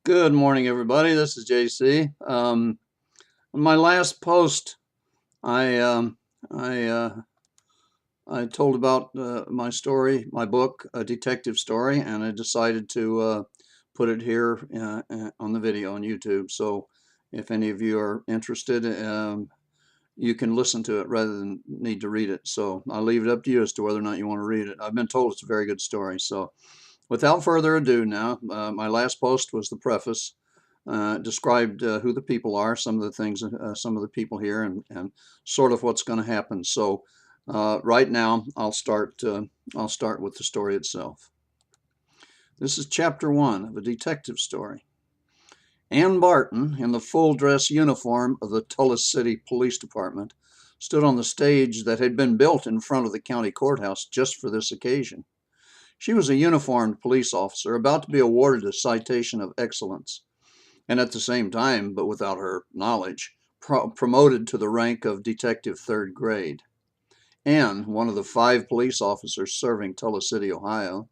Good morning, everybody. This is JC. On my last post, I um, I I told about my story, my book, a detective story, and I decided to put it here on the video on YouTube. So, if any of you are interested, you can listen to it rather than need to read it. So, I'll leave it up to you as to whether or not you want to read it. I've been told it's a very good story. So, without further ado, now, my last post was the preface. Described who the people are, some of the things, some of the people here, and sort of what's going to happen. So right now, I'll start. I'll start with the story itself. This is chapter 1 of a detective story. Ann Barton, in the full dress uniform of the Tullis City Police Department, stood on the stage that had been built in front of the county courthouse just for this occasion. She was a uniformed police officer about to be awarded a citation of excellence, and at the same time, but without her knowledge, promoted to the rank of detective third grade. Ann, one of the 5 police officers serving Tullis City, Ohio,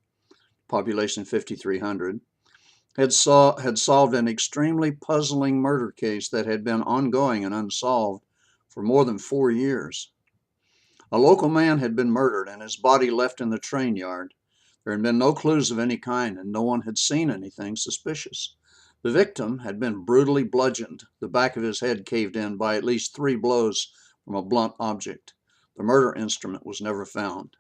population 5,300, had solved an extremely puzzling murder case that had been ongoing and unsolved for more than 4 years. A local man had been murdered and his body left in the train yard. There had been no clues of any kind, and no one had seen anything suspicious. The victim had been brutally bludgeoned, the back of his head caved in by at least 3 blows from a blunt object. The murder instrument was never found.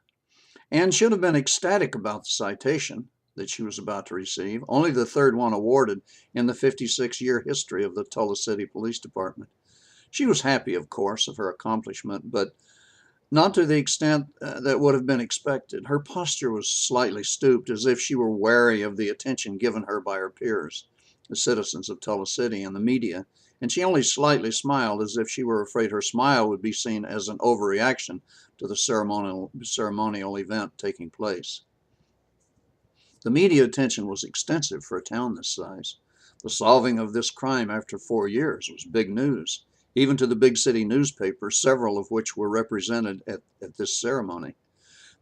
Ann should have been ecstatic about the citation that she was about to receive, only the 3rd one awarded in the 56-year history of the Tullis City Police Department. She was happy, of course, of her accomplishment, but not to the extent that would have been expected. Her posture was slightly stooped, as if she were wary of the attention given her by her peers, the citizens of Tullis City, and the media, and she only slightly smiled, as if she were afraid her smile would be seen as an overreaction to the ceremonial event taking place. The media attention was extensive for a town this size. The solving of this crime after 4 years was big news, even to the big city newspapers, several of which were represented at this ceremony.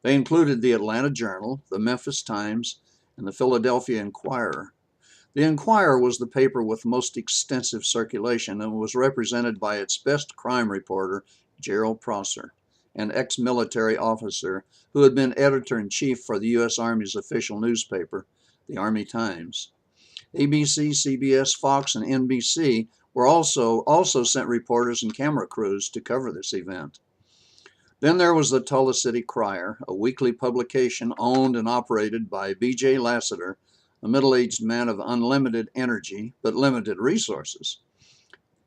They included the Atlanta Journal, the Memphis Times, and the Philadelphia Inquirer. The Inquirer was the paper with most extensive circulation and was represented by its best crime reporter, Gerald Prosser, an ex-military officer who had been editor-in-chief for the U.S. Army's official newspaper, the Army Times. ABC, CBS, Fox, and NBC were also sent reporters and camera crews to cover this event. Then there was the Tullis City Crier, a weekly publication owned and operated by B.J. Lassiter, a middle-aged man of unlimited energy but limited resources.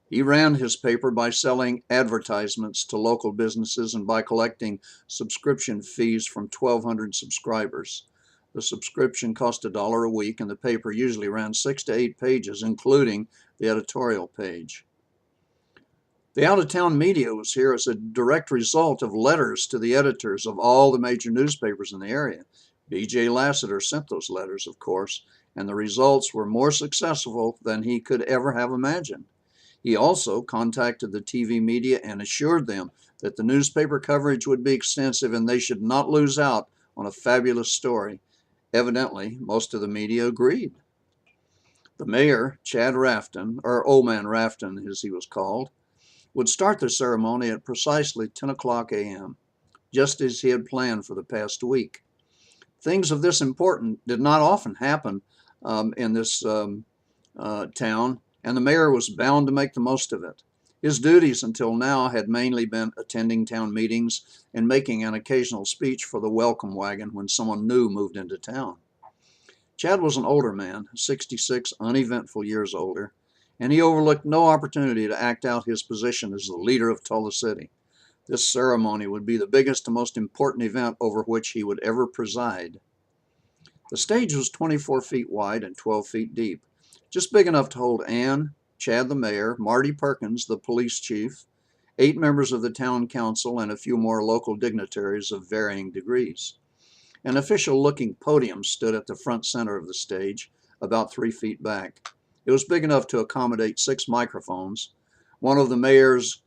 He ran his paper by selling advertisements to local businesses and by collecting subscription fees from 1,200 subscribers. The subscription cost $1 a week, and the paper usually ran 6 to 8 pages, including the editorial page. The out-of-town media was here as a direct result of letters to the editors of all the major newspapers in the area. B.J. Lassiter sent those letters, of course, and the results were more successful than he could ever have imagined. He also contacted the TV media and assured them that the newspaper coverage would be extensive and they should not lose out on a fabulous story. Evidently, most of the media agreed. The mayor, Chad Rafton, or Old Man Rafton as he was called, would start the ceremony at precisely 10 o'clock a.m., just as he had planned for the past week. Things of this importance did not often happen in this town, and the mayor was bound to make the most of it. His duties until now had mainly been attending town meetings and making an occasional speech for the welcome wagon when someone new moved into town. Chad was an older man, 66 uneventful years older, and he overlooked no opportunity to act out his position as the leader of Tullis City. This ceremony would be the biggest and most important event over which he would ever preside. The stage was 24 feet wide and 12 feet deep, just big enough to hold Ann, Chad the mayor, Marty Perkins, the police chief, 8 members of the town council, and a few more local dignitaries of varying degrees. An official-looking podium stood at the front center of the stage, about 3 feet back. It was big enough to accommodate 6 microphones, one of the mayor's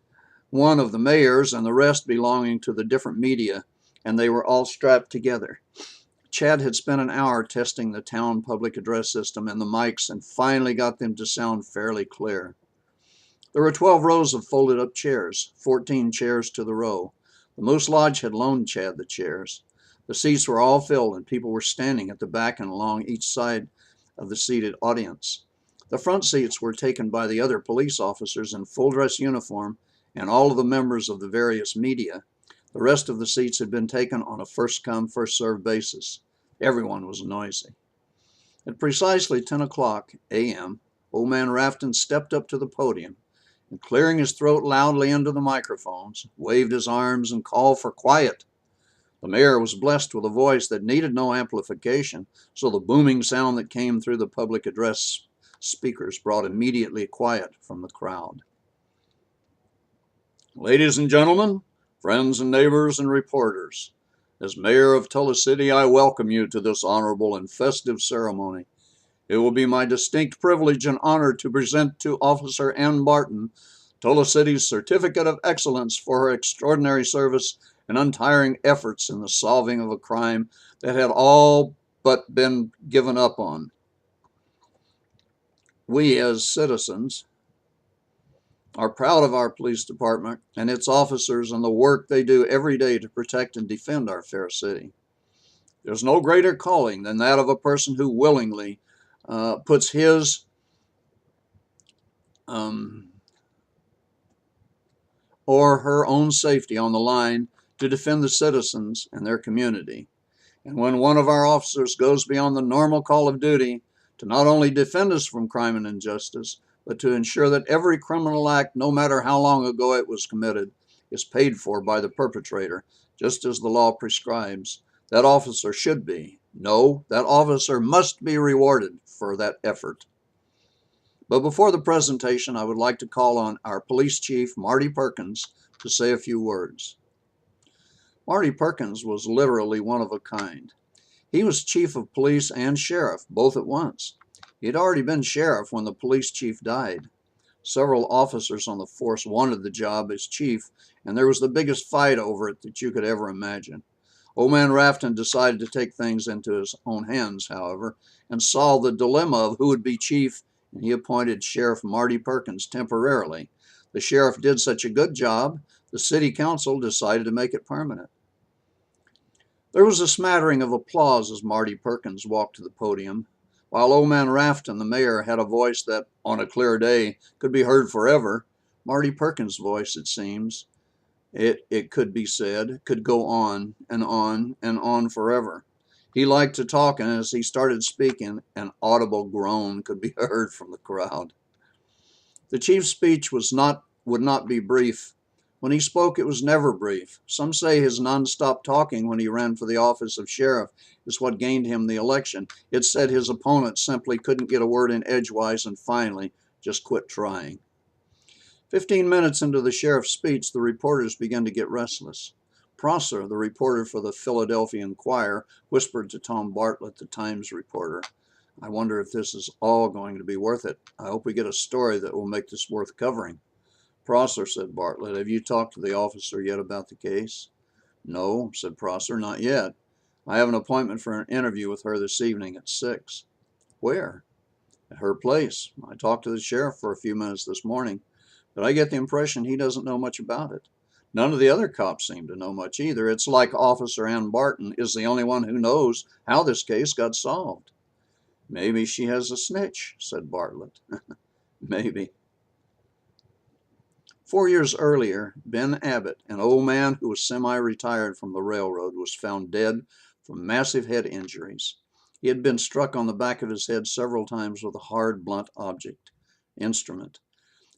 and the rest belonging to the different media, and they were all strapped together. Chad had spent an hour testing the town public address system and the mics and finally got them to sound fairly clear. There were 12 rows of folded up chairs, 14 chairs to the row. The Moose Lodge had loaned Chad the chairs. The seats were all filled and people were standing at the back and along each side of the seated audience. The front seats were taken by the other police officers in full dress uniform and all of the members of the various media. The rest of the seats had been taken on a first-come, first-served basis. Everyone was noisy. At precisely 10 o'clock a.m., Old Man Rafton stepped up to the podium and, clearing his throat loudly into the microphones, waved his arms and called for quiet. The mayor was blessed with a voice that needed no amplification, so the booming sound that came through the public address speakers brought immediately quiet from the crowd. Ladies and gentlemen, friends and neighbors and reporters, as mayor of Tulla City, I welcome you to this honorable and festive ceremony. It will be my distinct privilege and honor to present to Officer Ann Barton Tulla City's Certificate of Excellence for her extraordinary service and untiring efforts in the solving of a crime that had all but been given up on. We, as citizens, are proud of our police department and its officers and the work they do every day to protect and defend our fair city. There's no greater calling than that of a person who willingly puts his or her own safety on the line to defend the citizens and their community. And when one of our officers goes beyond the normal call of duty to not only defend us from crime and injustice, but to ensure that every criminal act, no matter how long ago it was committed, is paid for by the perpetrator, just as the law prescribes, that officer should be. No, that officer must be rewarded for that effort. But before the presentation, I would like to call on our police chief, Marty Perkins, to say a few words. Marty Perkins was literally one of a kind. He was chief of police and sheriff, both at once. He had already been sheriff when the police chief died. Several officers on the force wanted the job as chief, and there was the biggest fight over it that you could ever imagine. Old Man Rafton decided to take things into his own hands, however, and solve the dilemma of who would be chief, and he appointed Sheriff Marty Perkins temporarily. The sheriff did such a good job, the city council decided to make it permanent. There was a smattering of applause as Marty Perkins walked to the podium. While Old Man Rafton, the mayor, had a voice that, on a clear day, could be heard forever, Marty Perkins' voice, it seems, it could be said, could go on and on and on forever. He liked to talk, and as he started speaking, an audible groan could be heard from the crowd. The chief's speech would not be brief. When he spoke, it was never brief. Some say his nonstop talking when he ran for the office of sheriff is what gained him the election. It said his opponent simply couldn't get a word in edgewise and finally just quit trying. 15 minutes into the sheriff's speech, the reporters began to get restless. Prosser, the reporter for the Philadelphia Inquirer, whispered to Tom Bartlett, the Times reporter, "I wonder if this is all going to be worth it. I hope we get a story that will make this worth covering." "Prosser," said Bartlett, "have you talked to the officer yet about the case?" "No," said Prosser, "not yet. I have an appointment for an interview with her this evening at 6. "Where?" "At her place. I talked to the sheriff for a few minutes this morning, but I get the impression he doesn't know much about it. None of the other cops seem to know much either. It's like Officer Ann Barton is the only one who knows how this case got solved." "Maybe she has a snitch," said Bartlett. "Maybe." 4 years earlier, Ben Abbott, an old man who was semi-retired from the railroad, was found dead from massive head injuries. He had been struck on the back of his head several times with a hard, blunt instrument.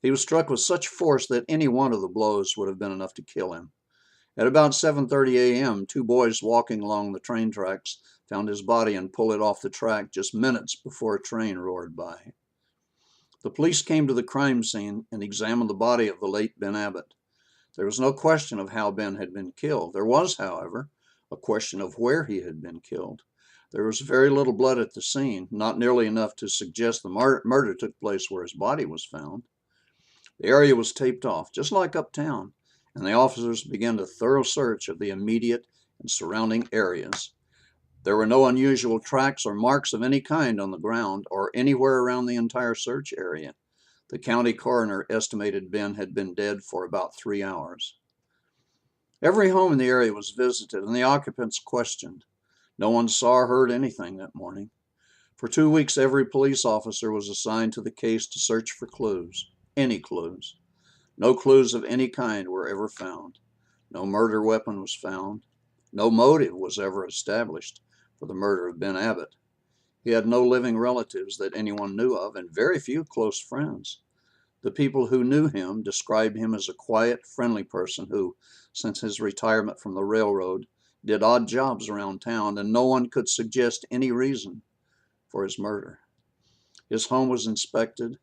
He was struck with such force that any one of the blows would have been enough to kill him. At about 7:30 a.m., 2 boys walking along the train tracks found his body and pulled it off the track just minutes before a train roared by. The police came to the crime scene and examined the body of the late Ben Abbott. There was no question of how Ben had been killed. There was, however, a question of where he had been killed. There was very little blood at the scene, not nearly enough to suggest the murder took place where his body was found. The area was taped off, just like uptown, and the officers began a thorough search of the immediate and surrounding areas. There were no unusual tracks or marks of any kind on the ground or anywhere around the entire search area. The county coroner estimated Ben had been dead for about 3 hours. Every home in the area was visited and the occupants questioned. No one saw or heard anything that morning. For 2 weeks, every police officer was assigned to the case to search for clues, any clues. No clues of any kind were ever found. No murder weapon was found. No motive was ever established for the murder of Ben Abbott. He had no living relatives that anyone knew of and very few close friends. The people who knew him described him as a quiet, friendly person who, since his retirement from the railroad, did odd jobs around town, and no one could suggest any reason for his murder. His home was inspected,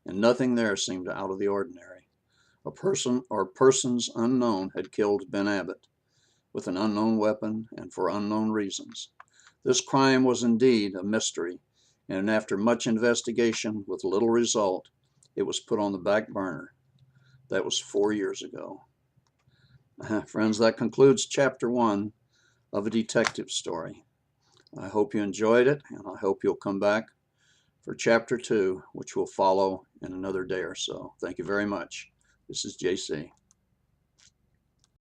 and nothing there seemed out of the ordinary. A person or persons unknown had killed Ben Abbott with an unknown weapon and for unknown reasons. This crime was indeed a mystery, and after much investigation with little result, it was put on the back burner. That was 4 years ago. Friends, that concludes chapter 1 of A Detective Story. I hope you enjoyed it, and I hope you'll come back for chapter 2, which will follow in another day or so. Thank you very much. This is JC.